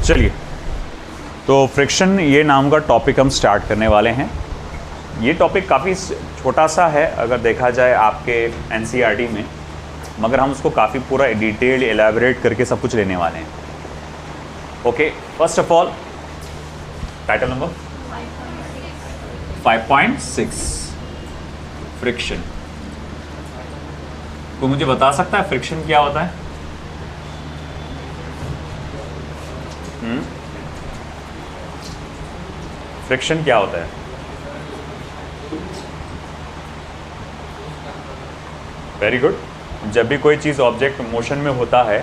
चलिए, तो फ्रिक्शन ये नाम का टॉपिक हम स्टार्ट करने वाले हैं। ये टॉपिक काफ़ी छोटा सा है अगर देखा जाए आपके एनसीईआरटी में, मगर हम उसको काफ़ी पूरा डिटेल एलैबोरेट करके सब कुछ लेने वाले हैं। Okay, first of all title number 5.6 friction. तो मुझे बता सकता है फ्रिक्शन क्या होता है? फ्रिक्शन क्या होता है? Very good. जब भी कोई चीज़ ऑब्जेक्ट मोशन में होता है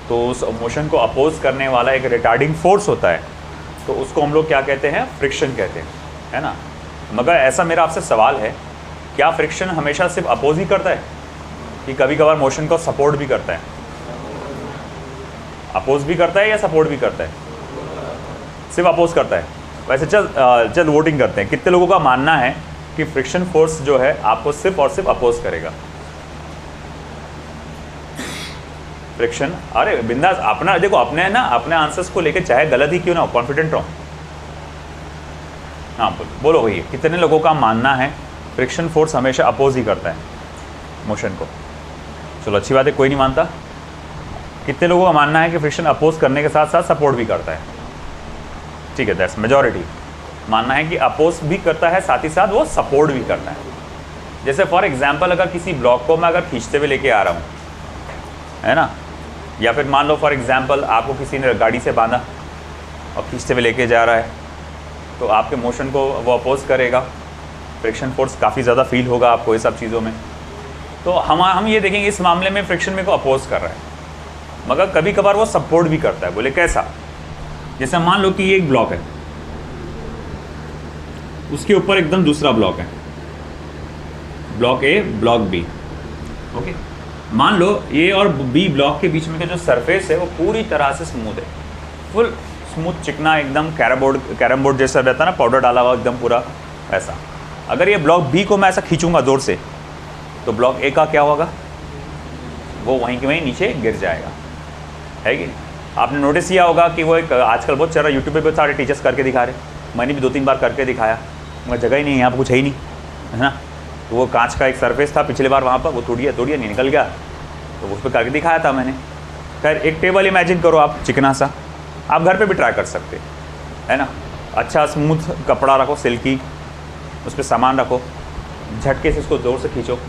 तो उस मोशन को अपोज करने वाला एक रिटार्डिंग फोर्स होता है, तो उसको हम लोग क्या कहते हैं? फ्रिक्शन कहते हैं, है ना। मगर ऐसा मेरा आपसे सवाल है, क्या फ्रिक्शन हमेशा सिर्फ अपोज ही करता है कि कभी कभार मोशन को सपोर्ट भी करता है? अपोज भी करता है या सपोर्ट भी करता है? सिर्फ अपोज करता है। वैसे चल वोटिंग करते हैं, कितने लोगों का मानना है कि फ्रिक्शन फोर्स जो है आपको सिर्फ और सिर्फ अपोज करेगा? फ्रिक्शन, अरे बिंदास, अपना देखो, अपने ना अपने आंसर्स को लेके चाहे गलत ही क्यों ना हो, कॉन्फिडेंट रहो। हाँ बोलो भैया, कितने लोगों का मानना है फ्रिक्शन फोर्स हमेशा अपोज ही करता है मोशन को? चलो अच्छी बात है, कोई नहीं मानता। कितने लोगों का मानना है कि फ्रिक्शन अपोज करने के साथ साथ सपोर्ट भी करता है? ठीक है, दैट्स मेजॉरिटी। मानना है कि अपोज भी करता है, साथ ही साथ वो सपोर्ट भी करता है। जैसे फॉर एग्जांपल, अगर किसी ब्लॉक को मैं अगर खींचते हुए लेके आ रहा हूँ, है ना, या फिर मान लो फॉर एग्जांपल आपको किसी ने गाड़ी से बांधा और खींचते हुए लेके जा रहा है, तो आपके मोशन को वो अपोज करेगा। फ्रिक्शन फोर्स काफ़ी ज़्यादा फील होगा आपको ये सब चीज़ों में। तो हम ये देखेंगे इस मामले में फ्रिक्शन मेरे को अपोज कर रहा है, मगर कभी कभार वो सपोर्ट भी करता है। बोले कैसा? जैसे मान लो कि ये एक ब्लॉक है, उसके ऊपर एकदम दूसरा ब्लॉक है, block A, block B. Okay, मान लो ए और बी ब्लॉक के बीच में का जो सरफेस है वो पूरी तरह से स्मूथ है, फुल स्मूथ, चिकना, एकदम कैरम बोर्ड जैसा रहता है ना, पाउडर डाला हुआ एकदम पूरा ऐसा। अगर ये ब्लॉक बी को मैं ऐसा खींचूंगा जोर से, तो ब्लॉक ए का क्या होगा? वो वहीं के वहीं नीचे गिर जाएगा, है कि नहीं? आपने नोटिस किया होगा कि वो एक आजकल बहुत चल रहा है, यूट्यूब पे बहुत सारे टीचर्स करके दिखा रहे, मैंने भी 2-3 बार करके दिखाया, मगर जगह ही नहीं, यहाँ पर कुछ है ही नहीं, है ना। तो वो कांच का एक सरफेस था पिछले बार वहाँ पर, वो तोड़िया नहीं निकल गया, तो उस पर करके दिखाया था मैंने। खैर, एक टेबल इमेजिन करो आप, चिकना सा, आप घर पे भी ट्राई कर सकते, है ना। अच्छा स्मूथ कपड़ा रखो, सिल्की, उस पर सामान रखो, झटके से उसको ज़ोर से खींचो।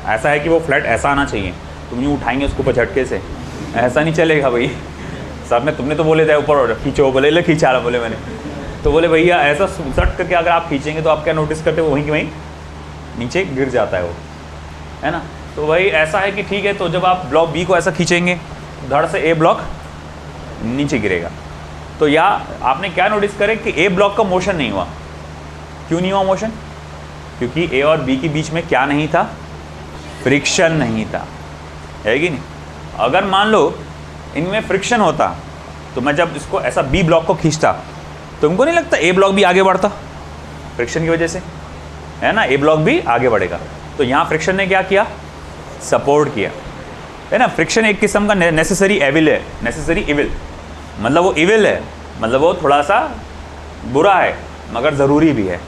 ऐसा है कि वो फ्लैट ऐसा आना चाहिए, तुम यूँ उठाएंगे उसको ऊपर झटके से, ऐसा नहीं चलेगा भाई। सर ने तुमने तो बोले थे ऊपर खींचो, बोले ले खींचा रहा, बोले मैंने तो बोले भैया ऐसा सट करके अगर आप खींचेंगे तो आप क्या नोटिस करते हो? वहीं कि वहीं नीचे गिर जाता है वो, है ना। तो वही ऐसा है कि ठीक है, तो जब आप ब्लॉक बी को ऐसा खींचेंगे, धड़ से ए ब्लॉक नीचे गिरेगा। तो या आपने क्या नोटिस करे कि ए ब्लॉक का मोशन नहीं हुआ। क्यों नहीं हुआ मोशन? क्योंकि ए और बी के बीच में क्या नहीं था? फ्रिक्शन नहीं था, है कि नहीं। अगर मान लो इनमें फ्रिक्शन होता, तो मैं जब इसको ऐसा बी ब्लॉक को खींचता, तो तुमको नहीं लगता ए ब्लॉक भी आगे बढ़ता? फ्रिक्शन की वजह से, है ना, ए ब्लॉक भी आगे बढ़ेगा। तो यहाँ फ्रिक्शन ने क्या किया? सपोर्ट किया, है ना। फ्रिक्शन एक किस्म का नेसेसरी एविल है, नेसेसरी इविल, मतलब वो इविल है, मतलब वो थोड़ा सा बुरा है मगर ज़रूरी भी है।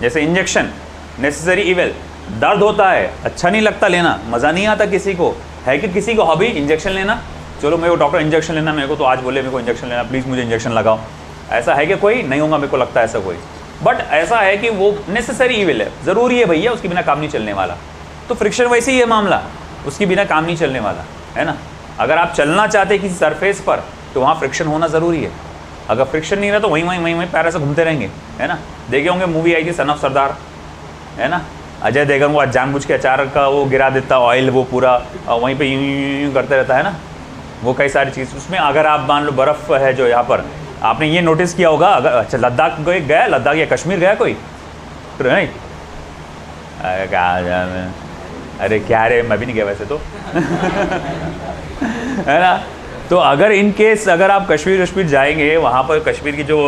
जैसे इंजेक्शन, नेसेसरी इविल, दर्द होता है, अच्छा नहीं लगता लेना, मज़ा नहीं आता किसी को, है कि किसी को हॉबी इंजेक्शन लेना? चलो मेरे को डॉक्टर इंजेक्शन लेना, मेरे को तो आज बोले मेरे को इंजेक्शन लेना, प्लीज़ मुझे इंजेक्शन लगाओ, ऐसा है कि कोई नहीं होगा? मेरे को लगता है ऐसा कोई, बट ऐसा है कि वो नेसेसरी इविल है, ज़रूरी है भैया, उसके बिना काम नहीं चलने वाला। तो फ्रिक्शन वैसे ही है मामला, उसके बिना काम नहीं चलने वाला, है ना। अगर आप चलना चाहते हैं किसी सरफेस पर, तो वहाँ फ्रिक्शन होना ज़रूरी है। अगर फ्रिक्शन नहीं रहा तो वहीं पैर से घूमते रहेंगे, है ना। देखे होंगे मूवी आई थी सन ऑफ सरदार, है ना, अजय देवगन को जानबूझ के अचार का वो गिरा देता ऑयल, वो पूरा वहीं पे यूं करते रहता है ना, वो कई सारी चीज़ उसमें। अगर आप मान लो बर्फ़ है जो यहाँ पर, आपने ये नोटिस किया होगा, अगर अच्छा लद्दाख गया, लद्दाख या कश्मीर गया कोई? नहीं, अरे क्या रे, मैं भी नहीं गया वैसे तो है ना। तो अगर इन केस अगर आप कश्मीर जाएंगे, वहाँ पर कश्मीर की जो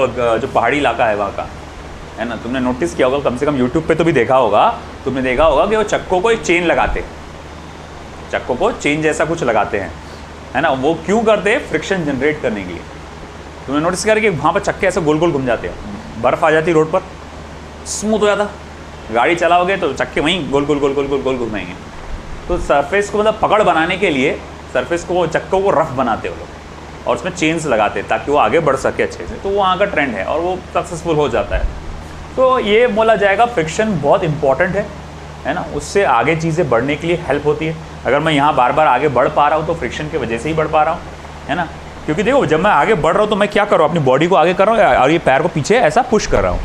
पहाड़ी इलाका है वहाँ का, है ना, तुमने नोटिस किया होगा, कम से कम यूट्यूब पे तो भी देखा होगा, तुमने देखा होगा कि वो चक्कों को एक चेन लगाते, चक्कों को चेन जैसा कुछ लगाते हैं, है ना। वो क्यों करते हैं? फ्रिक्शन जनरेट करने के लिए, तुमने नोटिस किया कि वहाँ पर चक्के ऐसे गोल गोल घूम जाते हैं, बर्फ़ आ जाती रोड पर, स्मूथ हो जाता, गाड़ी चलाओगे तो चक्के वहीं गोल गोल गोल गोल गोल गोल घुमाएंगे। तो सरफेस को मतलब पकड़ बनाने के लिए सरफेस को, चक्कों को रफ बनाते हो लोग और उसमें चेन्स लगाते हैं ताकि वो आगे बढ़ सके अच्छे से। तो वो वहाँ का ट्रेंड है और वो सक्सेसफुल हो जाता है। तो ये बोला जाएगा फ्रिक्शन बहुत इंपॉर्टेंट है ना, उससे आगे चीज़ें बढ़ने के लिए हेल्प होती है। अगर मैं यहाँ बार बार आगे बढ़ पा रहा हूँ तो फ्रिक्शन की वजह से ही बढ़ पा रहा हूँ, है ना। क्योंकि देखो जब मैं आगे बढ़ रहा हूँ तो मैं क्या कर रहा हूँ, अपनी बॉडी को आगे कर रहा हूँ और ये पैर को पीछे ऐसा पुश कर रहा हूँ।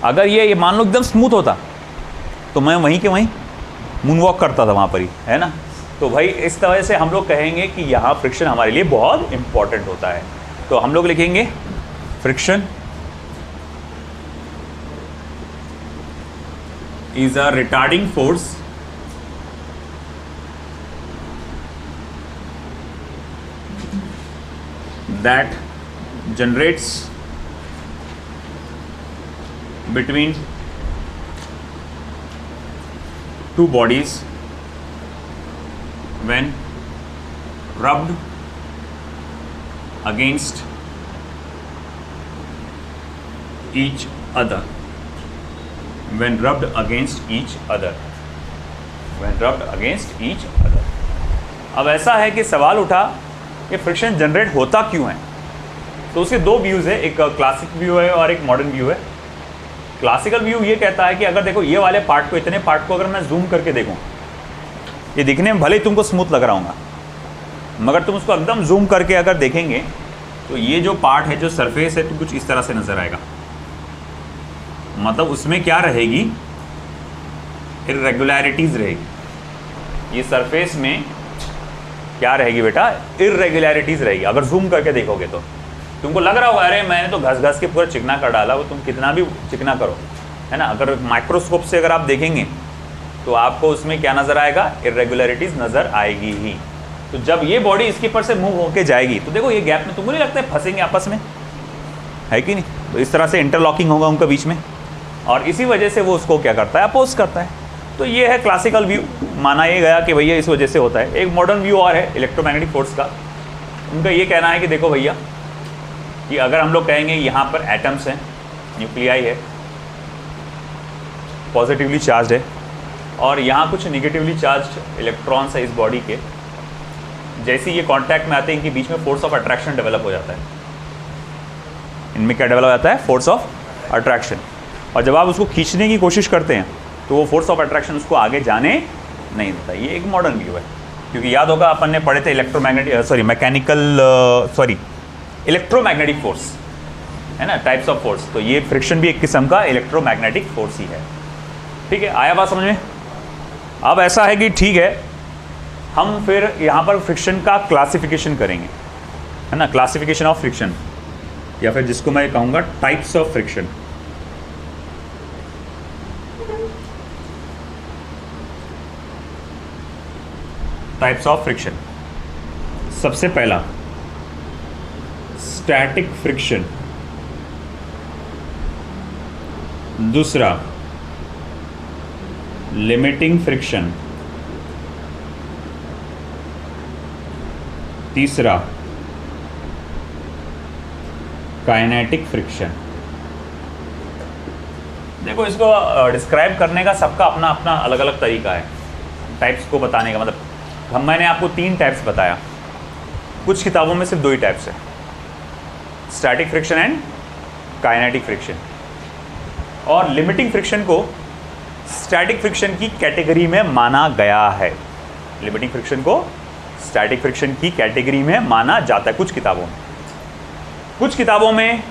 अगर ये मान लो एकदम स्मूथ होता तो मैं वहीं के वहीं मून वॉक करता था वहाँ पर ही, है ना। तो भाई इस तरह से हम लोग कहेंगे कि यहाँ फ्रिक्शन हमारे लिए बहुत इंपॉर्टेंट होता है। तो हम लोग लिखेंगे friction is a retarding force that generates between two bodies when rubbed against each other, when rubbed against each other, when rubbed against each other। अब ऐसा है कि सवाल उठा कि फ्रिक्शन जनरेट होता क्यों है। तो उसके दो व्यूज़ है, एक क्लासिक व्यू है और एक मॉडर्न व्यू है। क्लासिकल व्यू ये कहता है कि अगर देखो ये वाले पार्ट को, इतने पार्ट को अगर मैं जूम करके देखूं, ये दिखने में भले ही तुमको स्मूथ लग रहा होगा, मगर तुम उसको एकदम जूम करके अगर देखेंगे तो ये जो पार्ट है, जो सरफेस है, तो कुछ इस तरह से नज़र आएगा। मतलब उसमें क्या रहेगी, इर्रेगुलरिटीज़ रहेगी। ये सरफेस में क्या रहेगी बेटा, इर्रेगुलरिटीज़ रहेगी। अगर जूम करके देखोगे तो तुमको लग रहा होगा अरे मैंने तो घस घस के पूरा चिकना कर डाला, वो तुम कितना भी चिकना करो, है ना। अगर माइक्रोस्कोप से अगर आप देखेंगे तो आपको उसमें क्या नज़र आएगा, इर्रेगुलरिटीज़ नज़र आएगी ही। तो जब ये बॉडी इसके ऊपर से मूव होके जाएगी तो देखो ये गैप में तुमको नहीं लगता है फंसेंगे आपस में, है कि नहीं। तो इस तरह से इंटरलॉकिंग होगा उनके बीच में और इसी वजह से वो उसको क्या करता है, अपोज करता है। तो ये है क्लासिकल व्यू, माना ये गया कि भैया इस वजह से होता है। एक मॉडर्न व्यू और है इलेक्ट्रोमैग्नेटिक फोर्स का। उनका ये कहना है कि देखो भैया कि अगर हम लोग कहेंगे यहाँ पर एटम्स हैं, न्यूक्लियाई है, पॉजिटिवली चार्ज है और यहाँ कुछ निगेटिवली चार्ज इलेक्ट्रॉन्स है इस बॉडी के, जैसे ये कांटेक्ट में आते हैं इनके बीच में फोर्स ऑफ अट्रैक्शन डेवलप हो जाता है। इनमें क्या डेवलप हो जाता है, फोर्स ऑफ अट्रैक्शन। और जब आप उसको खींचने की कोशिश करते हैं तो वो फोर्स ऑफ अट्रैक्शन उसको आगे जाने नहीं देता। ये एक मॉडर्न व्यू है, क्योंकि याद होगा अपन ने पढ़े थे इलेक्ट्रोमैग्नेटिक फोर्स, है ना, टाइप्स ऑफ फोर्स। तो ये फ्रिक्शन भी एक किस्म का इलेक्ट्रोमैग्नेटिक फोर्स ही है। ठीक है, आया बात समझ में। अब ऐसा है कि ठीक है, हम फिर यहाँ पर फ्रिक्शन का क्लासिफिकेशन करेंगे, है ना, क्लासिफिकेशन ऑफ फ्रिक्शन, या फिर जिसको मैं कहूँगा types of friction. Types of friction. सबसे पहला स्टैटिक फ्रिक्शन, दूसरा लिमिटिंग फ्रिक्शन, तीसरा काइनेटिक फ्रिक्शन। देखो इसको डिस्क्राइब करने का सबका अपना अपना अलग अलग तरीका है टाइप्स को बताने का। मतलब मैंने आपको 3 टाइप्स बताया, कुछ किताबों में सिर्फ 2 ही टाइप्स है, static friction and kinetic friction. और लिमिटिंग फ्रिक्शन को स्टैटिक फ्रिक्शन की कैटेगरी में माना गया है। लिमिटिंग फ्रिक्शन को स्टैटिक फ्रिक्शन की कैटेगरी में माना जाता है कुछ किताबों में। कुछ किताबों में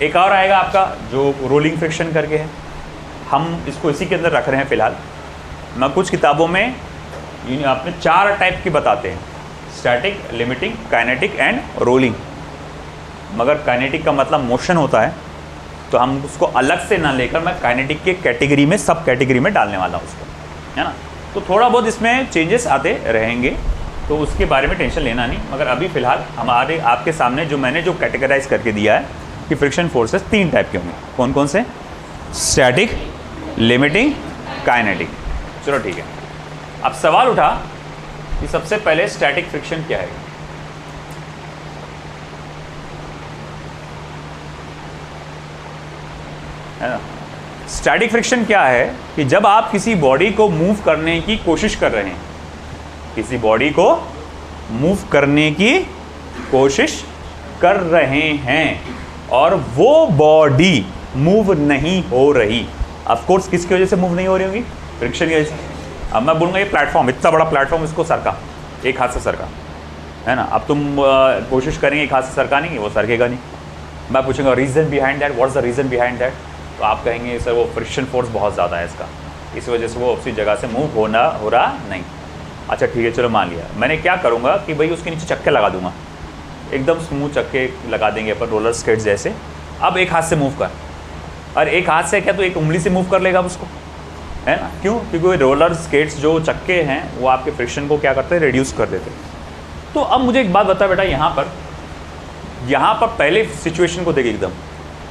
एक और आएगा आपका जो रोलिंग फ्रिक्शन करके है, हम इसको इसी के अंदर रख रहे हैं फ़िलहाल। मैं कुछ किताबों में आपने 4 टाइप की बताते हैं, static, limiting, kinetic and rolling. मगर काइनेटिक का मतलब मोशन होता है, तो हम उसको अलग से ना लेकर मैं काइनेटिक के कैटेगरी में, सब कैटेगरी में डालने वाला हूँ उसको, है ना। तो थोड़ा बहुत इसमें चेंजेस आते रहेंगे, तो उसके बारे में टेंशन लेना नहीं। मगर अभी फ़िलहाल हमारे आपके सामने जो मैंने जो कैटेगराइज करके दिया है कि फ्रिक्शन फोर्सेस 3 टाइप के होंगे। कौन कौन से? Static, limiting, kinetic. चलो ठीक है। अब सवाल उठा कि सबसे पहले स्टैटिक फ्रिक्शन क्या है। है ना। स्टैटिक फ्रिक्शन क्या है कि जब आप किसी बॉडी को मूव करने की कोशिश कर रहे हैं, किसी बॉडी को मूव करने की कोशिश कर रहे हैं और वो बॉडी मूव नहीं हो रही, ऑफ कोर्स किसकी वजह से मूव नहीं हो रही होगी? फ्रिक्शन की वजह से। अब मैं बोलूँगा ये प्लेटफॉर्म, इतना बड़ा प्लेटफॉर्म, इसको सरका, एक हाथ से सरका, है ना। अब तुम कोशिश करेंगे एक हाथ से सरकाने की, वो सरकेगा नहीं। मैं पूछूंगा reason behind that, what's the reason behind that, तो आप कहेंगे सर वो फ्रिक्शन फोर्स बहुत ज़्यादा है इसका, इस वजह से वो उसी जगह से मूव हो रहा नहीं। अच्छा ठीक है, चलो मान लिया। मैंने क्या करूँगा कि भाई उसके नीचे चक्के लगा दूंगा, एकदम स्मूथ चक्के लगा देंगे अपन, रोलर स्केट जैसे। अब एक हाथ से मूव कर, और एक हाथ से क्या तो एक उंगली से मूव कर लेगा उसको, है ना। क्यों? क्योंकि रोलर स्केट्स जो चक्के हैं वो आपके फ्रिक्शन को क्या करते हैं? रिड्यूस कर देते हैं। तो अब मुझे एक बात बता बेटा, यहाँ पर पहले सिचुएशन को देख एकदम,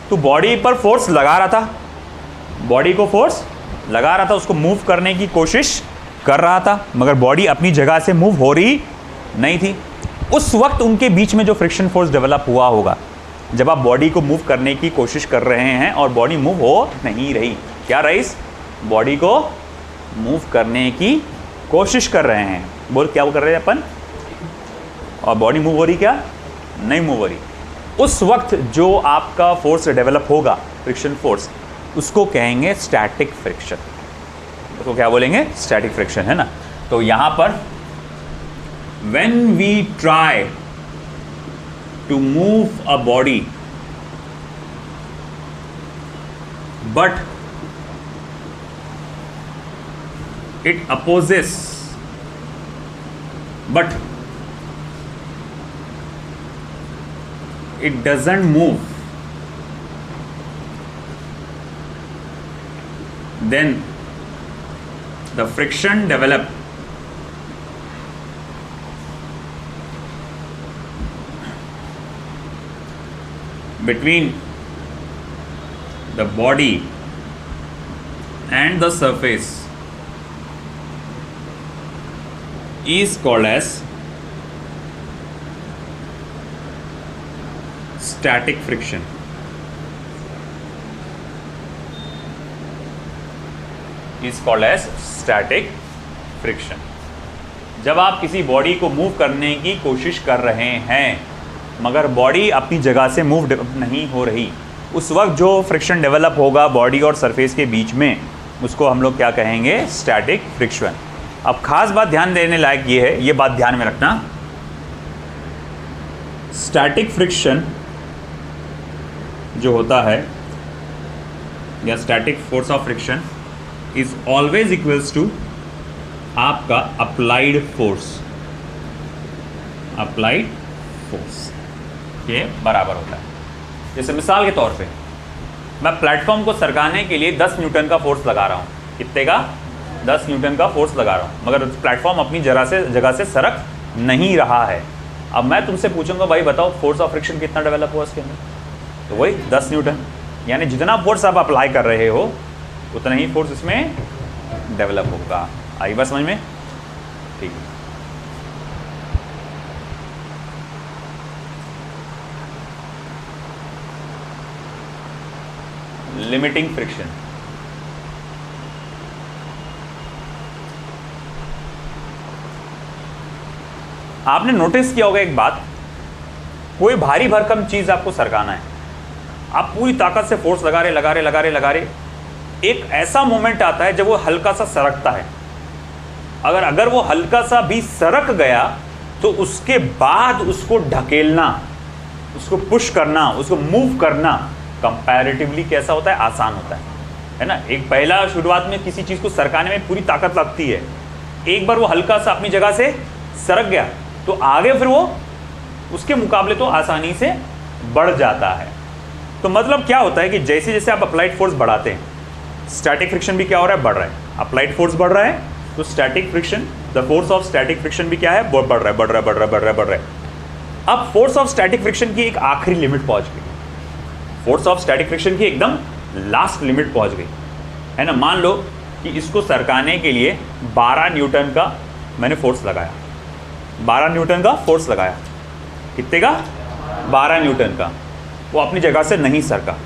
तो बॉडी पर फोर्स लगा रहा था, बॉडी को फोर्स लगा रहा था, उसको मूव करने की कोशिश कर रहा था, मगर बॉडी अपनी जगह से मूव हो रही नहीं थी। उस वक्त उनके बीच में जो फ्रिक्शन फोर्स डेवलप हुआ होगा, जब आप बॉडी को मूव करने की कोशिश कर रहे हैं और बॉडी मूव हो नहीं रही, क्या रईस? बॉडी को मूव करने की कोशिश कर रहे हैं, बोल क्या वो कर रहे हैं अपन, और बॉडी मूव हो रही, क्या नहीं मूव हो रही। उस वक्त जो आपका फोर्स डेवलप होगा, फ्रिक्शन फोर्स, उसको कहेंगे स्टैटिक फ्रिक्शन। उसको क्या बोलेंगे? स्टैटिक फ्रिक्शन, है ना। तो यहां पर when we try to move a body but it opposes, but it doesn't move, then the friction develop between the body and the surface is called as static friction. Is called as static friction. जब आप किसी body को move करने की कोशिश कर रहे हैं मगर बॉडी अपनी जगह से मूव नहीं हो रही, उस वक्त जो फ्रिक्शन डेवलप होगा बॉडी और सरफेस के बीच में, उसको हम लोग क्या कहेंगे? Static friction. अब खास बात ध्यान देने लायक ये है, ये बात ध्यान में रखना, स्टैटिक फ्रिक्शन जो होता है या static force of friction is always equals to आपका अप्लाइड फोर्स, अप्लाइड फोर्स के बराबर होता है। जैसे मिसाल के तौर पे मैं प्लेटफॉर्म को सरकाने के लिए 10 न्यूटन का फोर्स लगा रहा हूँ, कितने का? 10 न्यूटन का फोर्स लगा रहा हूँ, मगर प्लेटफॉर्म अपनी जगह से सरक नहीं रहा है। अब मैं तुमसे पूछूंगा भाई बताओ फोर्स ऑफ फ्रिक्शन कितना डेवलप हुआ इसके अंदर, तो वही 10 न्यूटन, यानी जितना फोर्स आप अप्लाई कर रहे हो उतना ही फोर्स इसमें डेवलप होगा। आई बात समझ में? ठीक है। लिमिटिंग फ्रिक्शन, आपने नोटिस किया होगा एक बात, कोई भारी भरकम चीज आपको सरकाना है, आप पूरी ताकत से फोर्स लगा रहे, एक ऐसा मोमेंट आता है जब वो हल्का सा सरकता है। अगर वो हल्का सा भी सरक गया तो उसके बाद उसको ढकेलना, उसको पुश करना, उसको मूव करना कंपैरेटिवली कैसा होता है? आसान होता है ना। एक पहला शुरुआत में किसी चीज़ को सरकाने में पूरी ताकत लगती है, एक बार वो हल्का सा अपनी जगह से सरक गया तो आगे फिर वो उसके मुकाबले तो आसानी से बढ़ जाता है। तो मतलब क्या होता है कि जैसे जैसे आप अप्लाइड फोर्स बढ़ाते हैं, स्टैटिक फ्रिक्शन भी क्या हो रहा है? बढ़ रहा है। अप्लाइड फोर्स बढ़ रहा है तो static friction, the force of static friction भी क्या है? बढ़ रहा है। अब फोर्स ऑफ स्टैटिक फ्रिक्शन की एक आखिरी लिमिट पहुंच गई, फोर्स ऑफ स्टैटिक फ्रिक्शन की एकदम लास्ट लिमिट पहुंच गई, है ना। मान लो कि इसको सरकाने के लिए 12 न्यूटन का मैंने फोर्स लगाया, 12 न्यूटन का फोर्स लगाया, कितने का? 12 न्यूटन का। वो अपनी जगह से नहीं सरका,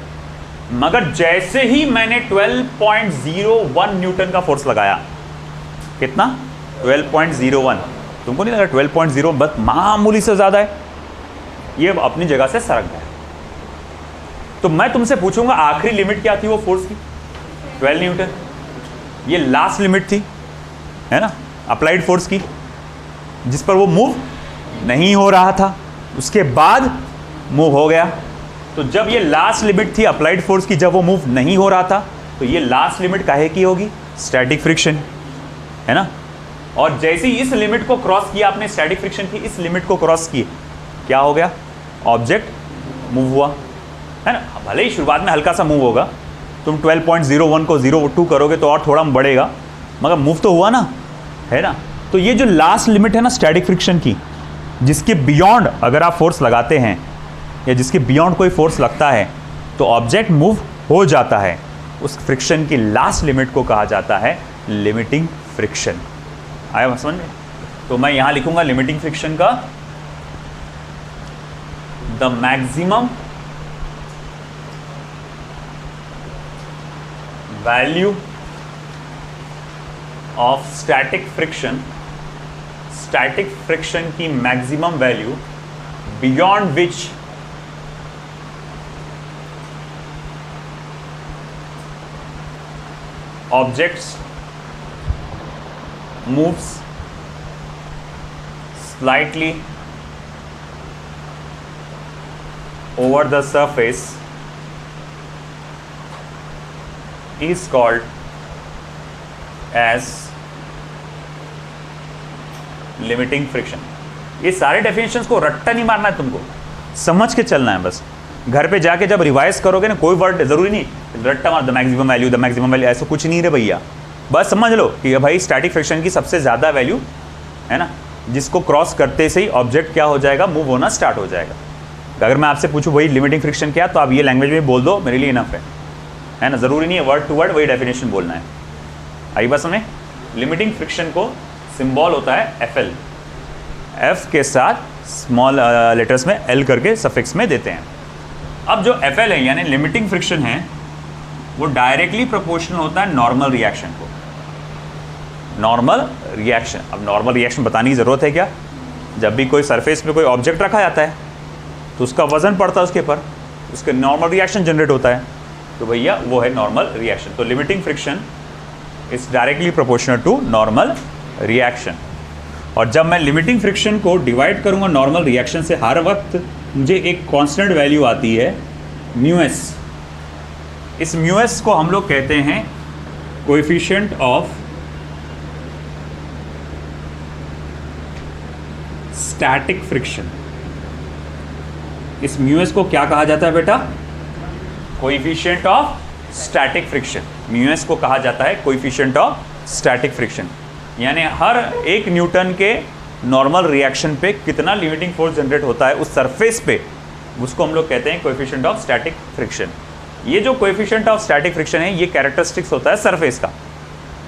मगर जैसे ही मैंने 12.01 न्यूटन का फोर्स लगाया, कितना 12.01, तुमको नहीं लगा 12.0 बस मामूली से ज्यादा है, ये अपनी जगह से सरक गया। तो मैं तुमसे पूछूंगा आखिरी लिमिट क्या थी वो फोर्स की, 12 न्यूटन, ये लास्ट लिमिट थी, है ना, अप्लाइड फोर्स की, जिस पर वो मूव नहीं हो रहा था, उसके बाद मूव हो गया। तो जब ये लास्ट लिमिट थी अप्लाइड फोर्स की, जब वो मूव नहीं हो रहा था, तो ये लास्ट लिमिट काहे की होगी, स्टैटिक फ्रिक्शन, है ना। और जैसे ही इस लिमिट को क्रॉस किया आपने, स्टैटिक फ्रिक्शन की इस लिमिट को क्रॉस किए, क्या हो गया, ऑब्जेक्ट मूव हुआ, है ना। भले ही शुरुआत में हल्का सा मूव होगा, तुम 12.01 को 0.2 करोगे तो और थोड़ा बढ़ेगा, मगर मूव तो हुआ ना, है ना। तो ये जो लास्ट लिमिट है ना स्टैटिक फ्रिक्शन की, जिसके बियॉन्ड अगर आप फोर्स लगाते हैं या जिसके बियॉन्ड कोई फोर्स लगता है तो ऑब्जेक्ट मूव हो जाता है, उस फ्रिक्शन की लास्ट लिमिट को कहा जाता है लिमिटिंग फ्रिक्शन। आया समझ में। तो मैं यहां लिखूंगा लिमिटिंग फ्रिक्शन का the maximum value of static friction, static friction की maximum value beyond which objects moves slightly over the surface is called as limiting friction। ये सारे डेफिनेशंस को रट्टा नहीं मारना है, तुमको समझ के चलना है बस। घर पे जाके जब रिवाइज करोगे ना, कोई वर्ड जरूरी नहीं रट्टा मार, the maximum value, the maximum value, ऐसा कुछ नहीं रे भैया। बस समझ लो कि भाई स्टैटिक फ्रिक्शन की सबसे ज़्यादा वैल्यू, है ना, जिसको क्रॉस करते से ही ऑब्जेक्ट क्या हो जाएगा, मूव होना स्टार्ट हो जाएगा। अगर मैं आपसे पूछूं वही लिमिटिंग फ्रिक्शन क्या, तो आप ये लैंग्वेज में बोल दो, मेरे लिए इनफ है ना, ज़रूरी नहीं है वर्ड टू वर्ड वही डेफिनेशन बोलना है। आई बस हमें लिमिटिंग फ्रिक्शन को सिंबल होता है FL, F के साथ स्मॉल लेटर्स में L करके सफिक्स में देते हैं। अब जो FL है यानी लिमिटिंग फ्रिक्शन है, वो डायरेक्टली प्रोपोर्शनल होता है नॉर्मल रिएक्शन को। नॉर्मल रिएक्शन, अब नॉर्मल रिएक्शन बताने की ज़रूरत है क्या, जब भी कोई सरफेस पे कोई ऑब्जेक्ट रखा जाता है तो उसका वजन पड़ता है उसके ऊपर, उसके नॉर्मल रिएक्शन जनरेट होता है, तो भैया वो है नॉर्मल रिएक्शन। तो limiting friction is directly proportional to normal reaction. और जब मैं लिमिटिंग फ्रिक्शन को डिवाइड करूँगा नॉर्मल रिएक्शन से, हर वक्त मुझे एक कॉन्स्टेंट वैल्यू आती है μs। इस μs को हम लोग कहते हैं कोएफिशिएंट ऑफ स्टैटिक फ्रिक्शन। इस μs को क्या कहा जाता है बेटा, coefficient of static friction. μs को कहा जाता है कोएफिशिएंट ऑफ स्टैटिक फ्रिक्शन, यानी हर एक न्यूटन के नॉर्मल रिएक्शन पे कितना लिमिटिंग फोर्स जनरेट होता है उस सरफेस पे, उसको हम लोग कहते हैं कोएफिशिएंट ऑफ स्टैटिक फ्रिक्शन। ये जो कोएफिशिएंट ऑफ स्टैटिक फ्रिक्शन है, ये कैरेक्टरिस्टिक्स होता है सरफेस का,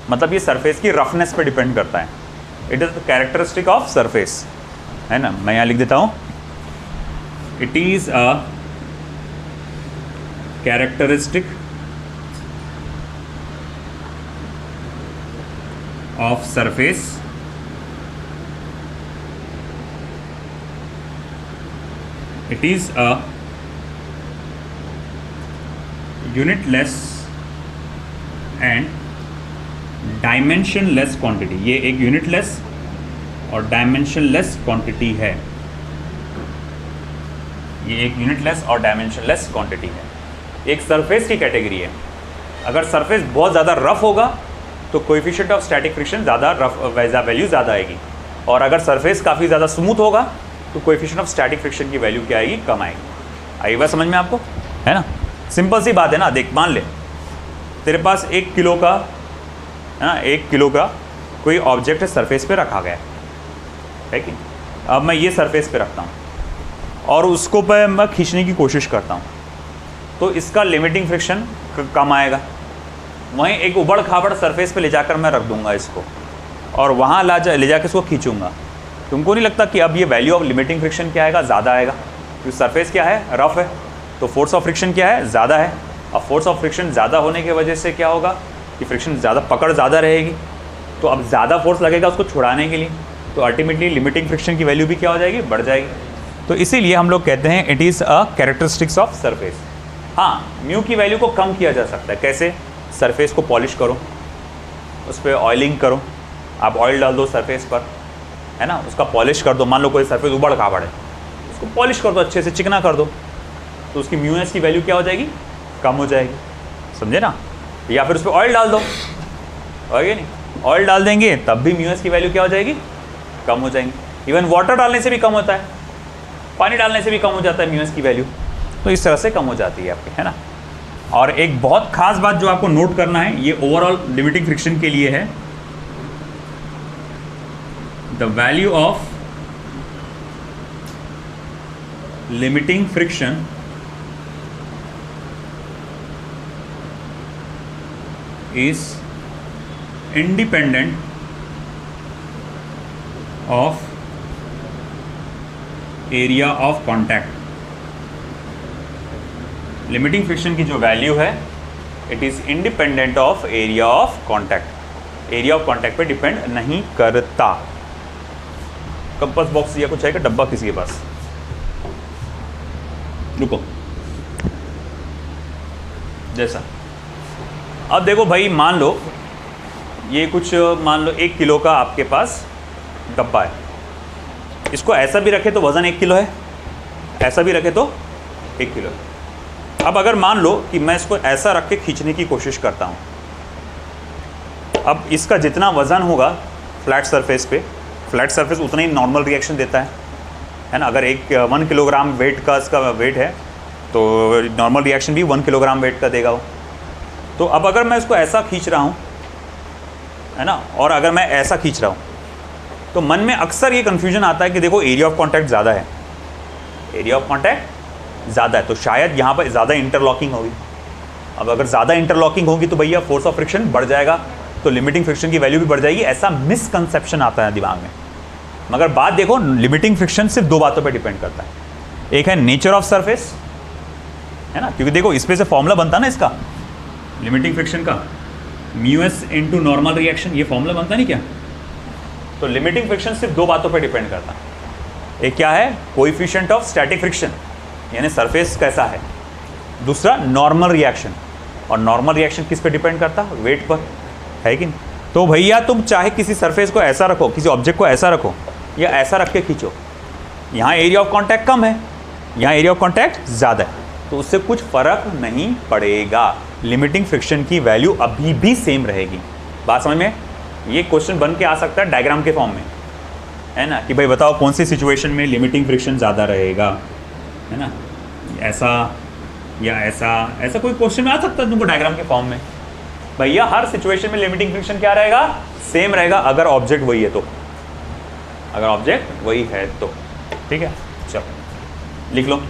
मतलब ये सरफेस की रफनेस पे डिपेंड करता है। It is the characteristic of surface, है ना। मैं यहाँ लिख देता हूँ, it is a characteristic of surface it is a unitless and dimensionless quantity। ये एक यूनिटलेस और डायमेंशनलेस क्वांटिटी है, ये एक यूनिटलेस और डायमेंशनलेस क्वांटिटी है, एक सरफेस की कैटेगरी है। अगर सरफेस बहुत ज़्यादा रफ होगा तो कोएफिशिएंट ऑफ स्टैटिक फ्रिक्शन ज़्यादा रफ वैल्यू ज़्यादा आएगी, और अगर सरफेस काफ़ी ज़्यादा स्मूथ होगा तो कोएफिशिएंट ऑफ स्टैटिक फ्रिक्शन की वैल्यू क्या आएगी, कम आएगी। आई बात समझ में आपको, है ना। सिंपल सी बात है ना। देख, मान ले तेरे पास 1 किलो का, है ना, 1 किलो का कोई ऑब्जेक्ट है, सरफेस पे रखा गया है कि। अब मैं ये सरफेस पे रखता हूँ और उसको पे मैं खींचने की कोशिश करता हूँ, तो इसका लिमिटिंग फ्रिक्शन कम आएगा। वहीं एक उबड़ खाबड़ सरफेस पे ले जाकर मैं रख दूंगा इसको, और वहाँ ले जाकर इसको खींचूंगा, तुमको नहीं लगता कि अब ये वैल्यू ऑफ लिमिटिंग फ्रिक्शन क्या आएगा, ज़्यादा आएगा, क्योंकि सरफेस क्या है, रफ है, तो फोर्स ऑफ फ्रिक्शन क्या है, ज़्यादा है। अब फोर्स ऑफ फ्रिक्शन ज़्यादा होने की वजह से क्या होगा कि फ्रिक्शन ज़्यादा, पकड़ ज़्यादा रहेगी, तो अब ज़्यादा फोर्स लगेगा उसको छुड़ाने के लिए, तो अल्टीमेटली लिमिटिंग फ्रिक्शन की वैल्यू भी क्या हो जाएगी, बढ़ जाएगी। तो इसीलिए हम लोग कहते हैं it is a characteristics of surface. हाँ, म्यू की वैल्यू को कम किया जा सकता है। कैसे? सरफेस को पॉलिश करो, उस पर ऑयलिंग करो, आप ऑयल डाल दो सरफेस पर, है ना, उसका पॉलिश कर दो। मान लो कोई सरफेस उबड़ खाबड़ है, उसको पॉलिश कर दो, अच्छे से चिकना कर दो, तो उसकी म्यू एस की वैल्यू क्या हो जाएगी, कम हो जाएगी। समझे ना? या फिर उस पर ऑयल डाल दो, होगा नहीं, ऑयल डाल देंगे तब भी म्यू एस की वैल्यू क्या हो जाएगी, कम हो जाएंगी। इवन वाटर डालने से भी कम होता है, पानी डालने से भी कम हो जाता है म्यू एस की वैल्यू, तो इस तरह से कम हो जाती है आपकी, है ना। और एक बहुत खास बात जो आपको नोट करना है, ये ओवरऑल लिमिटिंग फ्रिक्शन के लिए है, the value of limiting friction is independent of area of contact। Limiting friction की जो वैल्यू है, it is independent of area of contact. Area of contact पे डिपेंड नहीं करता। कंपास बॉक्स या कुछ है क्या डब्बा किसी के पास? रुको, जैसा अब देखो भाई, मान लो ये कुछ, मान लो 1 किलो का आपके पास डब्बा है, इसको ऐसा भी रखे तो वज़न 1 किलो है, ऐसा भी रखे तो 1 किलो है। अब अगर मान लो कि मैं इसको ऐसा रख के खींचने की कोशिश करता हूँ, अब इसका जितना वज़न होगा फ्लैट सरफेस पे, फ्लैट सरफेस उतना ही नॉर्मल रिएक्शन देता है ना। अगर 1 किलोग्राम वेट का इसका वेट है तो नॉर्मल रिएक्शन भी 1 किलोग्राम वेट का देगा वो। तो अब अगर मैं इसको ऐसा खींच रहा हूँ, है ना, और अगर मैं ऐसा खींच रहा हूँ, तो मन में अक्सर ये कन्फ्यूजन आता है कि देखो एरिया ऑफ कॉन्टैक्ट ज़्यादा है, एरिया ऑफ कॉन्टैक्ट ज़्यादा है, तो शायद यहाँ पर ज़्यादा इंटरलॉकिंग होगी। अब अगर ज़्यादा इंटरलॉकिंग होगी तो भैया फोर्स ऑफ फ्रिक्शन बढ़ जाएगा, तो लिमिटिंग फ्रिक्शन की वैल्यू भी बढ़ जाएगी, ऐसा मिसकंसेप्शन आता है दिमाग में। मगर बात देखो, लिमिटिंग फ्रिक्शन सिर्फ 2 बातों पर डिपेंड करता है। एक है नेचर ऑफ सरफेस, है ना, क्योंकि देखो इस पे से फॉर्मूला बनता है ना इसका, लिमिटिंग फ्रिक्शन का mu S into normal reaction, ये फॉर्मूला बनता नहीं क्या? तो लिमिटिंग फ्रिक्शन सिर्फ 2 बातों पर डिपेंड करता है। एक क्या है, कोएफिशिएंट ऑफ स्टैटिक फ्रिक्शन, यानी सरफेस कैसा है। दूसरा नॉर्मल रिएक्शन, और नॉर्मल रिएक्शन किस पे डिपेंड करता है, वेट पर, है कि नहीं। तो भैया तुम चाहे किसी सरफेस को ऐसा रखो, किसी ऑब्जेक्ट को ऐसा रखो, या ऐसा रख के खींचो, यहाँ एरिया ऑफ कॉन्टैक्ट कम है, यहाँ एरिया ऑफ कॉन्टैक्ट ज़्यादा है, तो उससे कुछ फ़र्क नहीं पड़ेगा, लिमिटिंग फ्रिक्शन की वैल्यू अभी भी सेम रहेगी। बात समझ में? ये क्वेश्चन बन के आ सकता है डायग्राम के फॉर्म में, है ना, कि भाई बताओ कौन सी सिचुएशन में लिमिटिंग फ्रिक्शन ज़्यादा रहेगा, है ना, ऐसा या ऐसा, ऐसा कोई क्वेश्चन में आ सकता है तुमको डायग्राम के फॉर्म में। भैया हर सिचुएशन में लिमिटिंग फ्रिक्शन क्या रहेगा, सेम रहेगा, अगर ऑब्जेक्ट वही है तो, अगर ऑब्जेक्ट वही है तो। ठीक है, चलो लिख लो।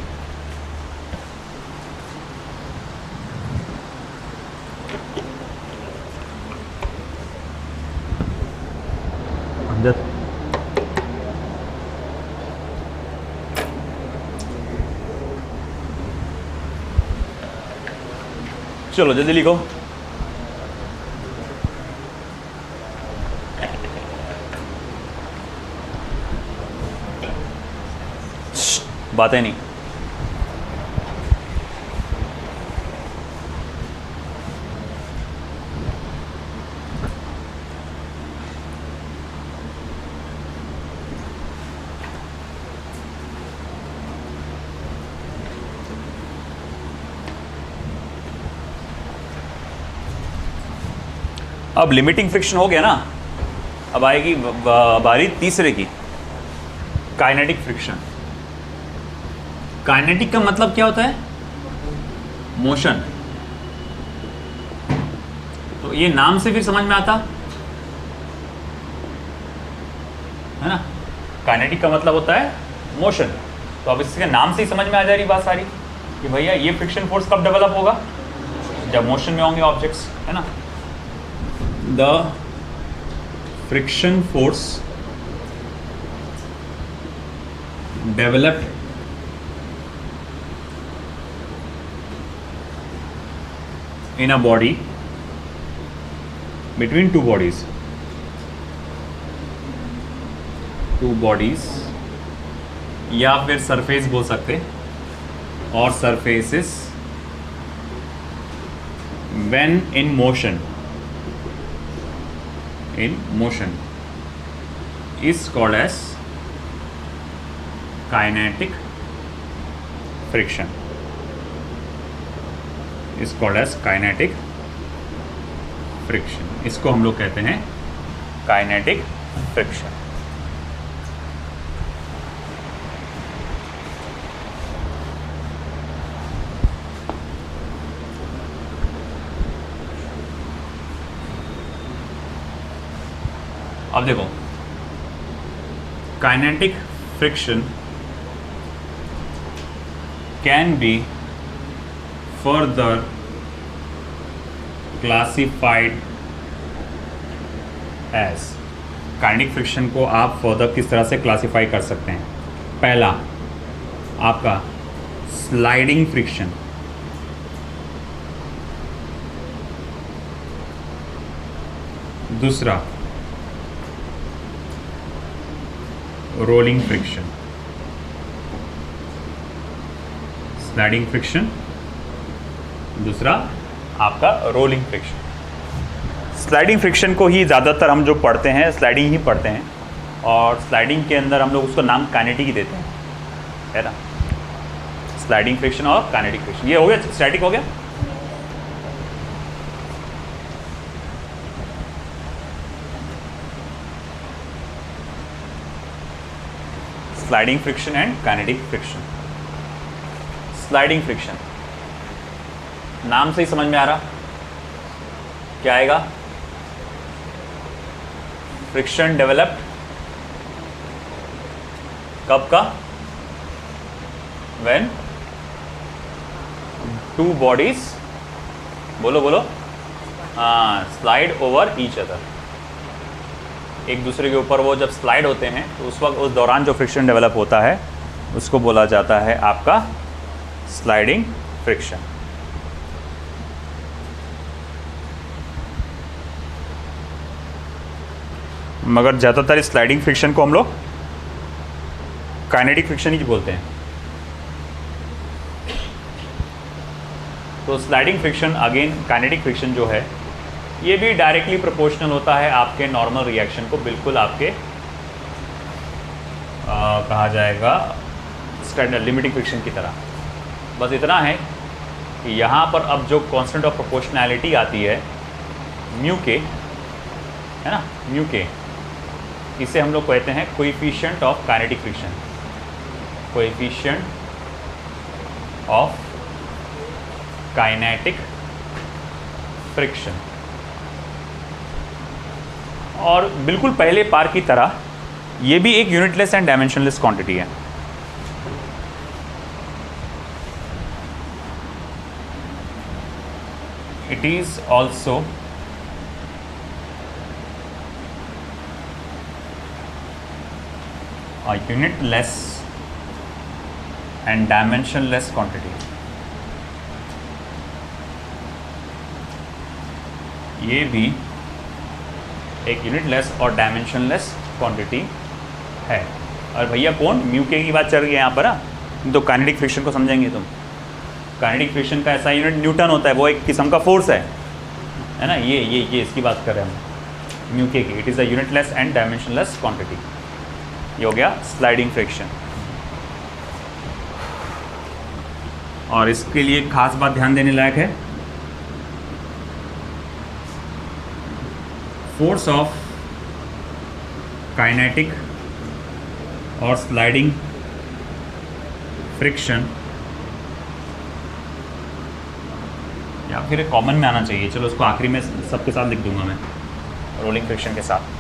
चलो जल्दी लिखो। बातें नहीं। अब लिमिटिंग फ्रिक्शन हो गया ना, अब आएगी बारी तीसरे की, काइनेटिक फ्रिक्शन। काइनेटिक का मतलब क्या होता है, मोशन। तो ये नाम से फिर समझ में आता है ना, काइनेटिक का मतलब होता है मोशन। तो अब इसके नाम से ही समझ में आ जा रही बात सारी कि भैया ये फ्रिक्शन फोर्स कब डेवलप होगा, जब मोशन में होंगे ऑब्जेक्ट्स, है ना। The friction force developed in a body between two bodies, two bodies, या फिर सरफेस बोल सकते, और surfaces when in motion is called as kinetic friction, is called as kinetic friction. इसको हम लोग कहते हैं kinetic friction. अब देखो, kinetic friction can be further classified as, kinetic friction को आप फर्दर किस तरह से क्लासिफाई कर सकते हैं? पहला आपका स्लाइडिंग फ्रिक्शन, दूसरा रोलिंग फ्रिक्शन, स्लाइडिंग फ्रिक्शन, दूसरा आपका रोलिंग फ्रिक्शन। स्लाइडिंग फ्रिक्शन को ही ज़्यादातर हम जो पढ़ते हैं स्लाइडिंग ही पढ़ते हैं, और स्लाइडिंग के अंदर हम लोग उसको नाम काइनेटिक ही देते हैं, है ना। स्लाइडिंग फ्रिक्शन और काइनेटिक फ्रिक्शन, ये हो गया, स्टैटिक हो गया। Sliding friction and kinetic friction. Sliding friction नाम से ही समझ में आ रहा, क्या आएगा? फ्रिक्शन डेवलप्ड कब का? व्हेन टू बॉडीज, बोलो बोलो, स्लाइड ओवर ईच अदर, एक दूसरे के ऊपर वो जब स्लाइड होते हैं तो उस वक्त, उस दौरान जो फ्रिक्शन डेवलप होता है उसको बोला जाता है आपका स्लाइडिंग फ्रिक्शन। मगर ज़्यादातर इस स्लाइडिंग फ्रिक्शन को हम लोग काइनेटिक फ्रिक्शन ही बोलते हैं। तो sliding friction again, kinetic friction जो है ये भी डायरेक्टली प्रोपोर्शनल होता है आपके नॉर्मल रिएक्शन को, बिल्कुल आपके कहा जाएगा स्टैंडर्ड लिमिटिंग फ्रिक्शन की तरह। बस इतना है कि यहाँ पर अब जो कांस्टेंट ऑफ प्रोपोर्शनैलिटी आती है म्यू के, है ना, म्यू के, इसे हम लोग कहते हैं coefficient of kinetic friction, coefficient of kinetic friction. और बिल्कुल पहले पार की तरह ये भी एक यूनिटलेस एंड डायमेंशनलेस क्वांटिटी है। It is also a unitless and dimensionless quantity। ये भी एक यूनिटलेस और डायमेंशनलेस क्वांटिटी है। और भैया कौन, म्यू के की बात चल रही है यहाँ पर। तो काइनेटिक फ्रिक्शन को समझेंगे तुम। काइनेटिक फ्रिक्शन का ऐसा यूनिट न्यूटन होता है, वो एक किस्म का फोर्स है ना। ये इसकी बात कर रहे हैं हम, म्यू के की। It is a unitless and dimensionless quantity. ये हो गया स्लाइडिंग फ्रिक्शन। और इसके लिए खास बात ध्यान देने लायक है, फोर्स ऑफ काइनेटिक और स्लाइडिंग फ्रिक्शन, या फिर कॉमन में आना चाहिए, चलो उसको आखिरी में सबके साथ लिख दूंगा मैं, रोलिंग फ्रिक्शन के साथ।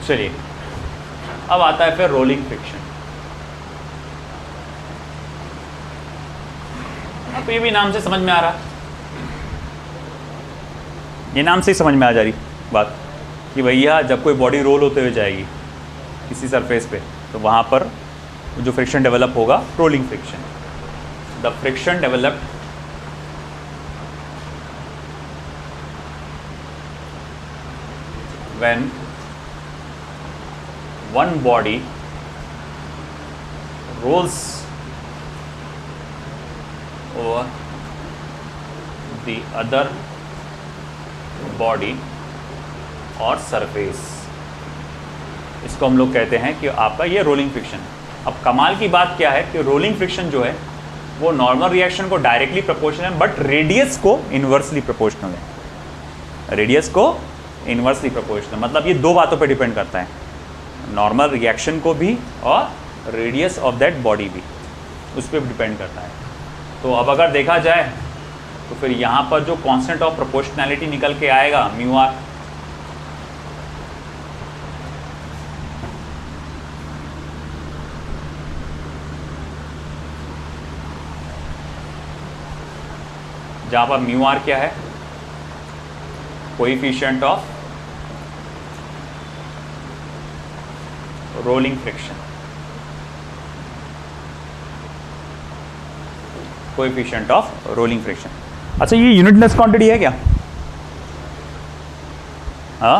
चलिए अब आता है फिर रोलिंग फ्रिक्शन। अब ये भी नाम से समझ में आ रहा, ये नाम से ही समझ में आ जा रही बात कि भैया जब कोई बॉडी रोल होते हुए जाएगी किसी सरफेस पे, तो वहाँ पर जो फ्रिक्शन डेवलप होगा, rolling friction. The friction developed when one body rolls over the other body और सरफेस, इसको हम लोग कहते हैं कि आपका ये रोलिंग फ्रिक्शन। अब कमाल की बात क्या है कि रोलिंग फ्रिक्शन जो है वो नॉर्मल रिएक्शन को डायरेक्टली प्रोपोर्शनल है, बट रेडियस को इन्वर्सली प्रोपोर्शनल है। रेडियस को इन्वर्सली प्रोपोर्शनल मतलब ये दो बातों पे डिपेंड करता है, नॉर्मल रिएक्शन को भी और रेडियस ऑफ दैट बॉडी भी, उस पर डिपेंड करता है। तो अब अगर देखा जाए तो फिर यहाँ पर जो कांस्टेंट ऑफ प्रोपोर्शनैलिटी निकल के आएगा म्यू आर, जहाँ पर म्यू आर क्या है, coefficient of rolling friction, coefficient of rolling friction. अच्छा, ये यूनिटलेस क्वांटिटी है क्या? हाँ,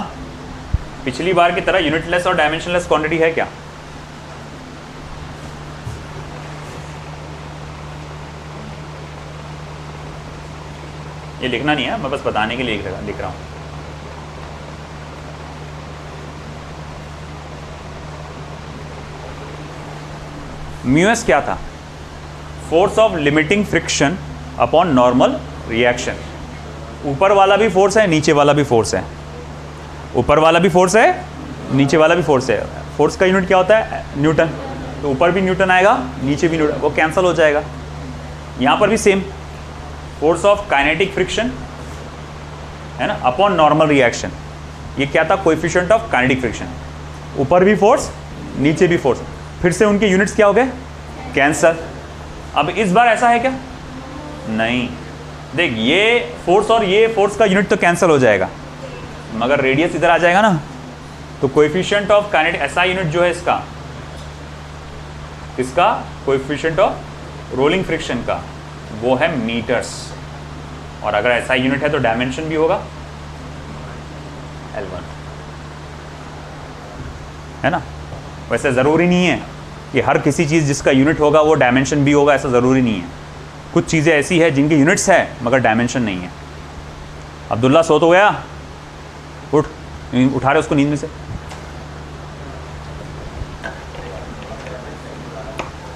पिछली बार की तरह यूनिटलेस और डायमेंशनलेस क्वांटिटी है क्या? ये लिखना नहीं है, मैं बस बताने के लिए लिख रहा हूँ। म्यू एस क्या था? Force of limiting friction upon normal reaction. ऊपर वाला भी फोर्स है, नीचे वाला भी फोर्स है। ऊपर वाला भी फोर्स है, नीचे वाला भी फोर्स है। फोर्स का यूनिट क्या होता है? न्यूटन। तो ऊपर भी न्यूटन आएगा, नीचे भी न्यूटन, वो कैंसिल हो जाएगा। यहाँ पर भी same, force of kinetic friction है ना अपॉन नॉर्मल रिएक्शन। ये क्या था? Coefficient of kinetic friction. ऊपर भी फोर्स, नीचे भी फोर्स, फिर से उनके यूनिट्स क्या हो गए? कैंसल। अब इस बार ऐसा है क्या? नहीं। देख, ये फोर्स और ये फोर्स का यूनिट तो कैंसिल हो जाएगा, मगर रेडियस इधर आ जाएगा ना, तो कोएफिशिएंट ऑफ काइनेटिक ऐसा यूनिट जो है इसका कोएफिशिएंट ऑफ रोलिंग फ्रिक्शन का वो है मीटर्स। और अगर ऐसा यूनिट है तो डायमेंशन भी होगा L1, है ना। वैसे ज़रूरी नहीं है कि हर किसी चीज़ जिसका यूनिट होगा वो डायमेंशन भी होगा, ऐसा ज़रूरी नहीं है। कुछ चीज़ें ऐसी है जिनकी यूनिट्स है मगर डायमेंशन नहीं है। अब्दुल्ला सो तो गया, उठ, उठा रहे उसको नींद में से,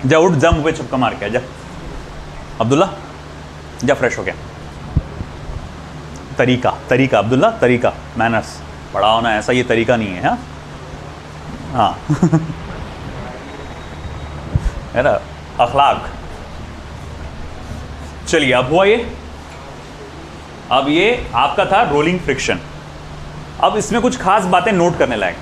जा उठ, जा मुँह पे चुपका मार के जा। अब्दुल्ला जा, फ्रेश हो गया। तरीका अब्दुल्ला, तरीका, मैनर्स, बड़ा होना ऐसा ये तरीका नहीं है। हाँ है ना, अखलाक। चलिए, अब हुआ ये। अब ये आपका था रोलिंग फ्रिक्शन। अब इसमें कुछ खास बातें नोट करने लायक।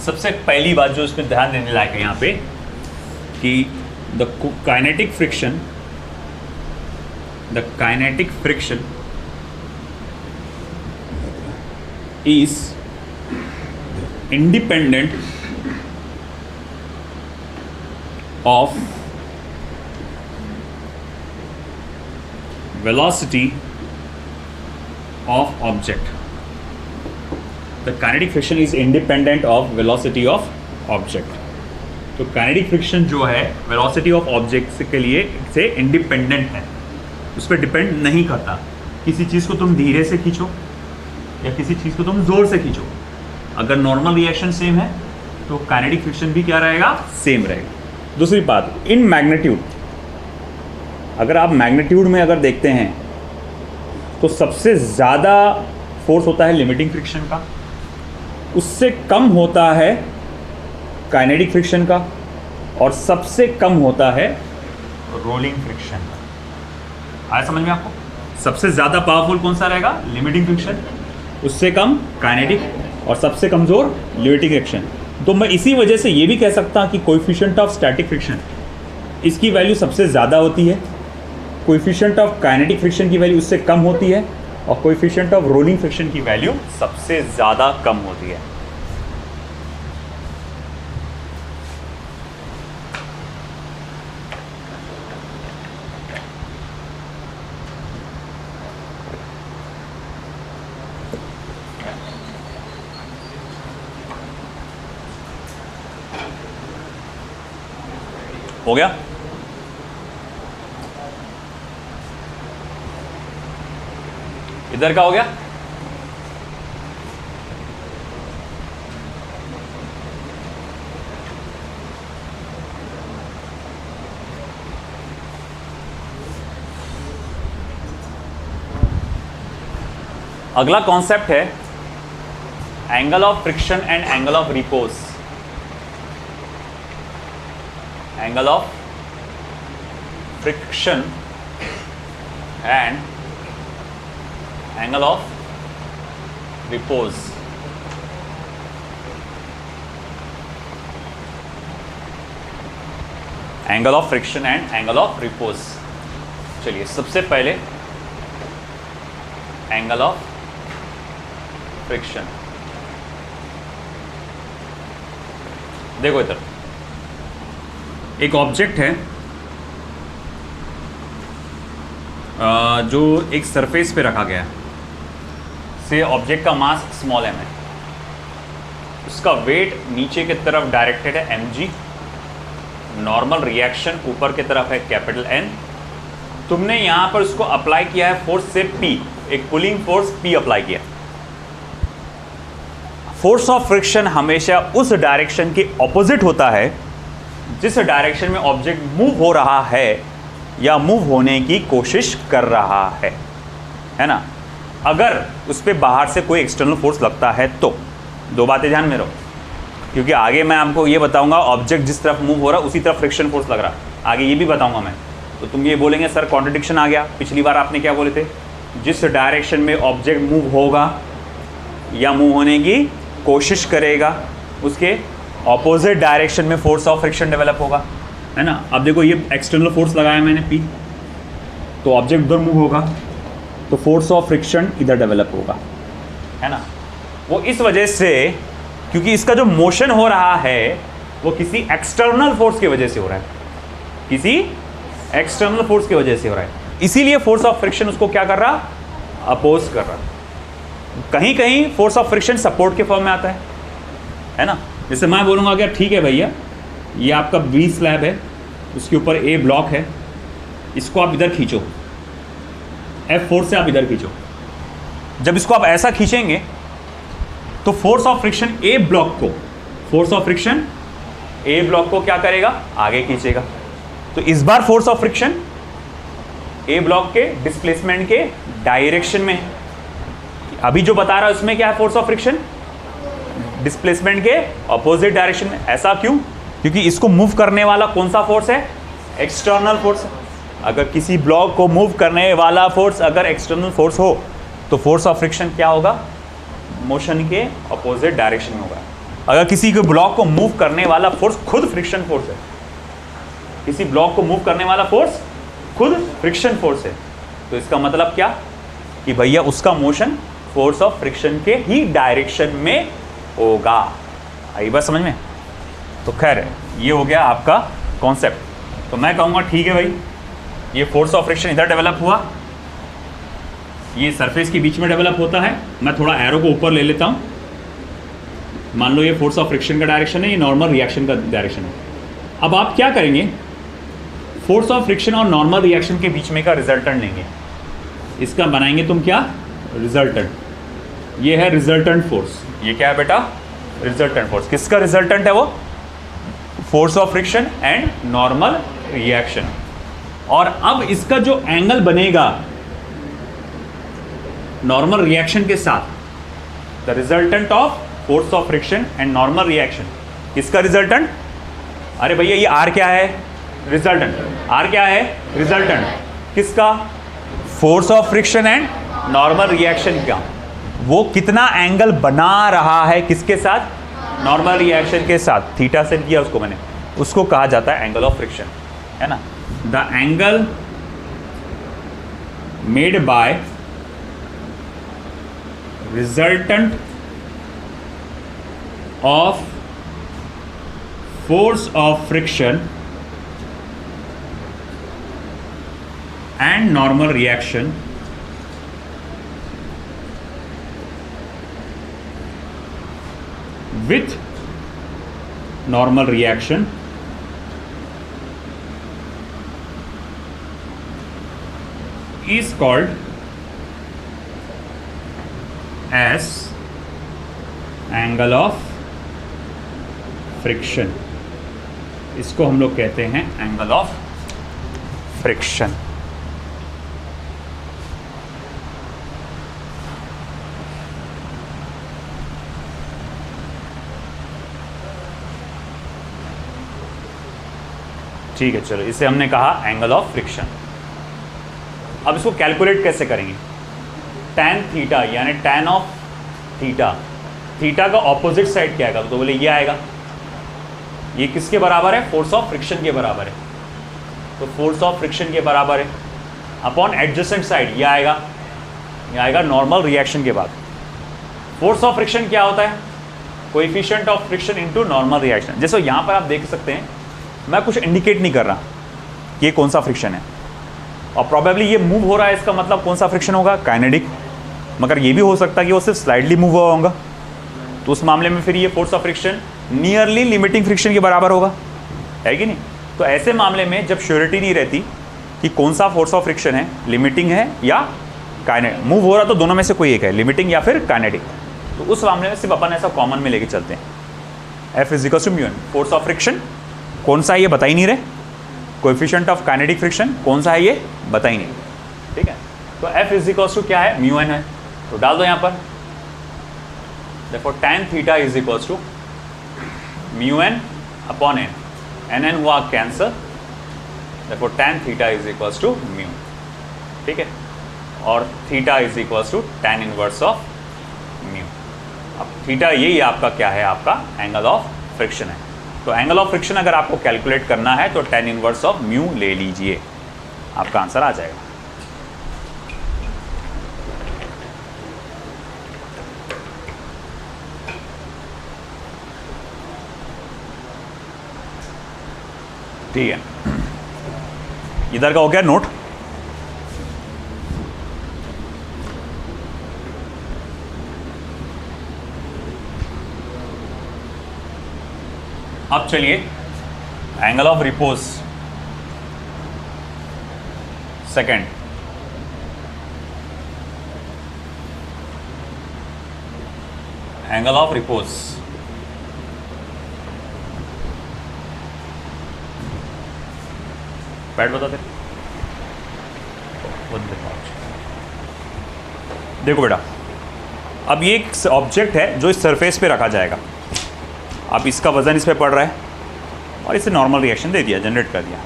सबसे पहली बात जो इसमें ध्यान देने लायक है यहाँ पे कि the kinetic friction is independent of velocity of object. The kinetic friction is independent of velocity of object. तो काइनेटिक फ्रिक्शन जो है वेलोसिटी ऑफ ऑब्जेक्ट के लिए से इंडिपेंडेंट है, उस पर डिपेंड नहीं करता। किसी चीज़ को तुम धीरे से खींचो या किसी चीज़ को तुम जोर से खींचो, अगर नॉर्मल रिएक्शन सेम है तो काइनेटिक फ्रिक्शन भी क्या रहेगा? सेम रहेगा। दूसरी बात, इन मैग्नीट्यूड, अगर आप मैग्नीट्यूड में अगर देखते हैं तो सबसे ज़्यादा फोर्स होता है लिमिटिंग फ्रिक्शन का, उससे कम होता है काइनेटिक फ्रिक्शन का, और सबसे कम होता है रोलिंग फ्रिक्शन का। आया समझ में आपको? सबसे ज़्यादा पावरफुल कौन सा रहेगा? लिमिटिंग फ्रिक्शन, उससे कम काइनेटिक, और सबसे कमज़ोर लिमिटिंग फ्रिक्शन। तो मैं इसी वजह से ये भी कह सकता हूँ कि कोएफिशिएंट ऑफ स्टैटिक फ्रिक्शन इसकी वैल्यू सबसे ज़्यादा होती है, कोएफिशिएंट ऑफ काइनेटिक फ्रिक्शन की वैल्यू उससे कम होती है, और कोएफिशिएंट ऑफ रोलिंग फ्रिक्शन की वैल्यू सबसे ज़्यादा कम होती है। हो गया? इधर का हो गया? अगला कॉन्सेप्ट है angle of friction and angle of repose. Angle of friction and angle of repose. Angle of friction and angle of repose. चलिए सबसे पहले एंगल ऑफ फ्रिक्शन। देखो इधर एक ऑब्जेक्ट है जो एक सरफेस पे रखा गया है, से ऑब्जेक्ट का मास स्मॉल m है, उसका वेट नीचे की तरफ डायरेक्टेड है mg, नॉर्मल रिएक्शन ऊपर की तरफ है कैपिटल N। तुमने यहां पर उसको अप्लाई किया है फोर्स से P, एक पुलिंग फोर्स P अप्लाई किया। फोर्स ऑफ फ्रिक्शन हमेशा उस डायरेक्शन के ऑपोजिट होता है जिस डायरेक्शन में ऑब्जेक्ट मूव हो रहा है या मूव होने की कोशिश कर रहा है ना। अगर उस पर बाहर से कोई एक्सटर्नल फोर्स लगता है तो दो बातें ध्यान में रहो, क्योंकि आगे मैं आपको ये बताऊंगा ऑब्जेक्ट जिस तरफ मूव हो रहा है उसी तरफ फ्रिक्शन फोर्स लग रहा है, आगे ये भी बताऊंगा मैं। तो तुम ये बोलेंगे सर कॉन्ट्रडिक्शन आ गया, पिछली बार आपने क्या बोले थे, जिस डायरेक्शन में ऑब्जेक्ट मूव होगा या मूव होने की कोशिश करेगा उसके ऑपोजिट डायरेक्शन में फोर्स ऑफ फ्रिक्शन डेवलप होगा, है ना। अब देखो ये एक्सटर्नल फोर्स लगाया मैंने P, तो ऑब्जेक्ट उधर मूव होगा तो फोर्स ऑफ फ्रिक्शन इधर डेवलप होगा, है ना। वो इस वजह से क्योंकि इसका जो मोशन हो रहा है वो किसी एक्सटर्नल फोर्स की वजह से हो रहा है, किसी एक्सटर्नल फोर्स की वजह से हो रहा है, इसीलिए फोर्स ऑफ फ्रिक्शन उसको क्या कर रहा, अपोज कर रहा। कहीं कहीं फोर्स ऑफ फ्रिक्शन सपोर्ट के फॉर्म में आता है ना। जैसे मैं बोलूँगा क्या, ठीक है भैया ये आपका बी स्लैब है, उसके ऊपर ए ब्लॉक है, इसको आप इधर खींचो, F4 से आप इधर खींचो। जब इसको आप ऐसा खींचेंगे तो force of friction a block को, force of friction a block को क्या करेगा, आगे खींचेगा। तो इस बार force of friction a block के डिस्प्लेसमेंट के डायरेक्शन में है। अभी जो बता रहा है उसमें क्या है, फोर्स ऑफ फ्रिक्शन डिस्प्लेसमेंट के ऑपोजिट डायरेक्शन में। ऐसा क्यों, क्योंकि इसको मूव करने वाला कौन सा फोर्स है, एक्सटर्नल फोर्स। अगर किसी ब्लॉक को मूव करने वाला फोर्स अगर एक्सटर्नल फोर्स हो तो फोर्स ऑफ फ्रिक्शन क्या होगा, मोशन के ऑपोजिट डायरेक्शन में होगा। अगर किसी के ब्लॉक को मूव करने वाला फोर्स खुद फ्रिक्शन फोर्स है, किसी ब्लॉक को मूव करने वाला फोर्स खुद फ्रिक्शन फोर्स है, तो इसका मतलब क्या कि भैया उसका मोशन फोर्स ऑफ फ्रिक्शन के ही डायरेक्शन में होगा। आई बात समझ में। तो खैर ये हो गया आपका कॉन्सेप्ट। तो मैं कहूँगा ठीक है भाई, ये फोर्स ऑफ फ्रिक्शन इधर डेवलप हुआ, ये सरफेस के बीच में डेवलप होता है। मैं थोड़ा एरो को ऊपर ले लेता हूँ, मान लो ये फोर्स ऑफ फ्रिक्शन का डायरेक्शन है, ये नॉर्मल रिएक्शन का डायरेक्शन है। अब आप क्या करेंगे, फोर्स ऑफ फ्रिक्शन और नॉर्मल रिएक्शन के बीच में का रिजल्टेंट लेंगे, इसका बनाएंगे तुम क्या, रिजल्टेंट। ये है रिजल्टेंट फोर्स, ये क्या है बेटा, रिजल्टेंट फोर्स। किसका रिजल्टेंट है वो, force of friction and normal reaction. और अब इसका जो एंगल बनेगा नॉर्मल रिएक्शन के साथ, the resultant of force of friction and normal reaction, किसका रिजल्टेंट, अरे भैया ये आर क्या है, रिजल्टेंट। आर क्या है, रिजल्टेंट किसका, force of friction and normal reaction का। वो कितना एंगल बना रहा है किसके साथ, नॉर्मल रिएक्शन के साथ थीटा से किया उसको मैंने, उसको कहा जाता है एंगल ऑफ फ्रिक्शन, है ना। The angle made by resultant of force of friction and normal reaction with normal reaction is called as angle of friction। इसको हम लोग कहते हैं एंगल ऑफ फ्रिक्शन। ठीक है, चलो इसे हमने कहा एंगल ऑफ फ्रिक्शन। अब इसको कैलकुलेट कैसे करेंगे? tan थीटा यानी tan ऑफ थीटा, थीटा का ऑपोजिट साइड क्या आएगा? तो बोले ये आएगा। ये किसके बराबर है? फोर्स ऑफ फ्रिक्शन के बराबर है। तो फोर्स ऑफ फ्रिक्शन के बराबर है अपॉन एडजेसेंट साइड ये आएगा, ये आएगा नॉर्मल रिएक्शन के बाद। फोर्स ऑफ फ्रिक्शन क्या होता है? Coefficient of friction into normal reaction. जैसे यहाँ पर आप देख सकते हैं, मैं कुछ इंडिकेट नहीं कर रहा कि ये कौन सा फ्रिक्शन है, और प्रोबेबली ये मूव हो रहा है, इसका मतलब कौन सा फ्रिक्शन होगा? काइनेटिक। मगर ये भी हो सकता है कि वो सिर्फ स्लाइडली मूव हुआ होगा, तो उस मामले में फिर ये force of friction nearly limiting friction के बराबर होगा, है कि नहीं? तो ऐसे मामले में जब श्योरिटी नहीं रहती कि कौन सा फोर्स ऑफ फ्रिक्शन है, लिमिटिंग है या काइनेटिक, मूव हो रहा तो दोनों में से कोई एक है, लिमिटिंग या फिर काइनेटिक, तो उस मामले में सिर्फ अपन ऐसा कॉमन में लेके चलते हैं। F is equal to mu N. Force of friction कौन सा है ये बता ही नहीं रहे, कोएफिशिएंट ऑफ काइनेटिक फ्रिक्शन कौन सा है ये बता ही नहीं, ठीक है। तो F इज इक्वल टू क्या है? म्यू एन है, तो डाल दो यहाँ पर। देखो tan theta is equal to mu N upon N, N N हुआ कैंसर, देखो tan theta is equal to mu, ठीक है, और theta is equal to tan inverse of mu. अब थीटा यही आपका क्या है? आपका एंगल ऑफ फ्रिक्शन है। तो एंगल ऑफ फ्रिक्शन अगर आपको कैलकुलेट करना है तो tan इनवर्स ऑफ म्यू ले लीजिए, आपका आंसर आ जाएगा। ठीक है, इधर का हो गया नोट। अब चलिए angle of repose second. Angle of repose pad बताते। देखो बेटा, अब ये एक ऑब्जेक्ट है जो इस सरफेस पे रखा जाएगा। अब इसका वजन इस पे पड़ रहा है और इसे नॉर्मल रिएक्शन दे दिया, जनरेट कर दिया।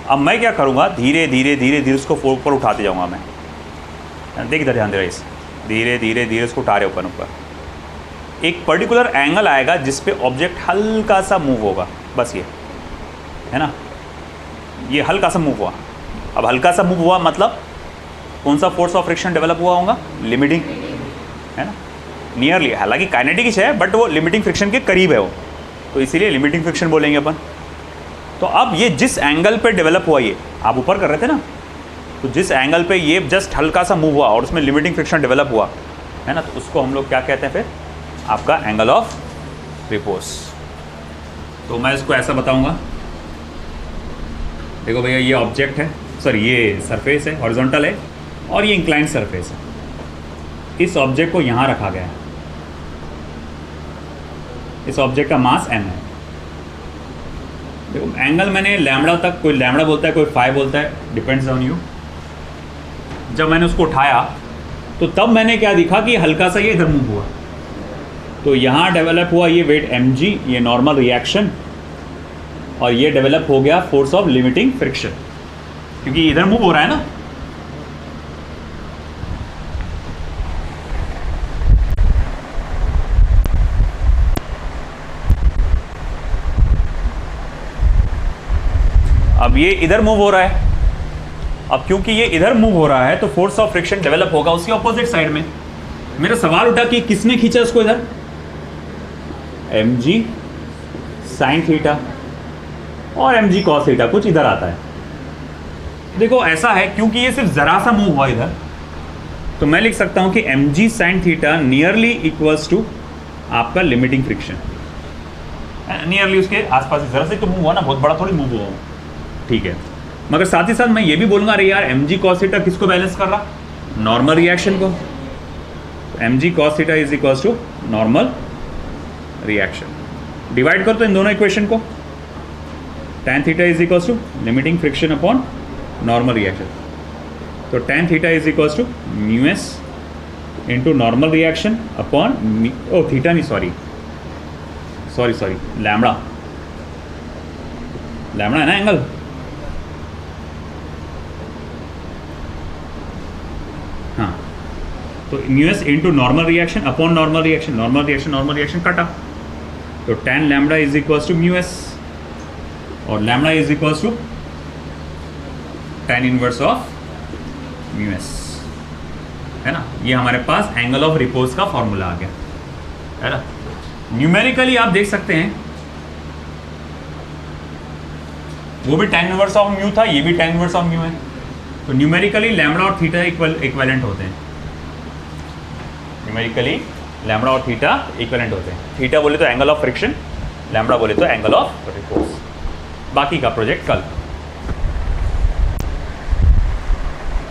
अब मैं क्या करूँगा? धीरे धीरे धीरे धीरे उसको ऊपर उठाते जाऊँगा मैं। देख इधर ध्यान दे रहा है, इस धीरे धीरे धीरे उसको उठा रहे ऊपर ऊपर। एक पर्टिकुलर एंगल आएगा जिस पे ऑब्जेक्ट हल्का सा मूव होगा, बस ये है ना, ये हल्का सा मूव हुआ। अब हल्का सा मूव हुआ मतलब कौन सा फोर्स ऑफ फ्रिक्शन डेवलप हुआ होगा? लिमिटिंग, है ना, नियरली। हालांकि काइनेटिक ही है बट वो लिमिटिंग फ्रिक्शन के करीब है वो, तो इसीलिए लिमिटिंग फ्रिक्शन बोलेंगे अपन। तो अब ये जिस एंगल पे डेवलप हुआ, ये आप ऊपर कर रहे थे ना, तो जिस एंगल पे ये जस्ट हल्का सा मूव हुआ और उसमें लिमिटिंग फ्रिक्शन डेवलप हुआ है ना, तो उसको हम लोग क्या कहते हैं? फिर आपका एंगल ऑफ रिपोज। तो मैं इसको ऐसा बताऊँगा, देखो भैया ये ऑब्जेक्ट है, सॉरी ये सरफेस है, हॉरिजॉन्टल है, और ये इंक्लाइंड सरफेस है। इस ऑब्जेक्ट को यहाँ रखा गया है, इस ऑब्जेक्ट का मास m है। देखो एंगल मैंने लैम्बडा तक, कोई लैम्बडा बोलता है कोई फाइव बोलता है, डिपेंड्स ऑन यू। जब मैंने उसको उठाया तो तब मैंने क्या दिखा कि हल्का सा ये इधर मूव हुआ, तो यहाँ डेवलप हुआ ये वेट mg, ये नॉर्मल रिएक्शन, और ये डेवलप हो गया फोर्स ऑफ लिमिटिंग फ्रिक्शन, क्योंकि इधर मूव हो रहा है ना। अब ये इधर मूव हो रहा है, अब क्योंकि ये इधर मूव हो रहा है तो फोर्स ऑफ फ्रिक्शन डेवलप होगा उसके ऑपोजिट साइड में। मेरा सवाल उठा कि किसने खींचा उसको इधर, mg साइन थीटा और mg कॉस थीटा, कुछ इधर आता है। देखो ऐसा है, क्योंकि ये सिर्फ जरा सा मूव हुआ इधर, तो मैं लिख सकता हूं कि mg sine theta nearly equals to आपका लिमिटिंग फ्रिक्शन। नियरली उसके आसपास जरा से तो मूव हुआ ना, बहुत बड़ा थोड़ी मूव हुआ, ठीक है। मगर साथ ही साथ मैं ये भी बोलूंगा, अरे यार mg cos थीटा किसको बैलेंस कर रहा, नॉर्मल रिएक्शन को। mg cos theta is equals to normal reaction. Divide कर तो इन दोनों इक्वेशन को, tan theta is equals to limiting friction upon normal reaction. तो tan theta is equals to mu S into normal reaction upon theta नहीं, sorry lambda, lambda है ना angle, हाँ। तो mu S into normal reaction upon normal reaction कटा, तो tan lambda is equals to mu S और lambda is equals to tan inverse of mu S, है ना। ये हमारे पास एंगल ऑफ रिपोज का फॉर्मूला आ गया, है ना। न्यूमेरिकली आप देख सकते हैं, वो भी tan इनवर्स ऑफ म्यू था, ये भी tan इनवर्स ऑफ म्यू है, तो न्यूमेरिकली लैम्बडा और थीटा इक्विवेलेंट होते हैं। न्यूमेरिकली लैम्बडा और थीटा इक्विवेलेंट होते हैं। थीटा बोले तो एंगल ऑफ फ्रिक्शन, लैम्बडा बोले तो एंगल ऑफ रिपोज। बाकी का प्रोजेक्ट कल।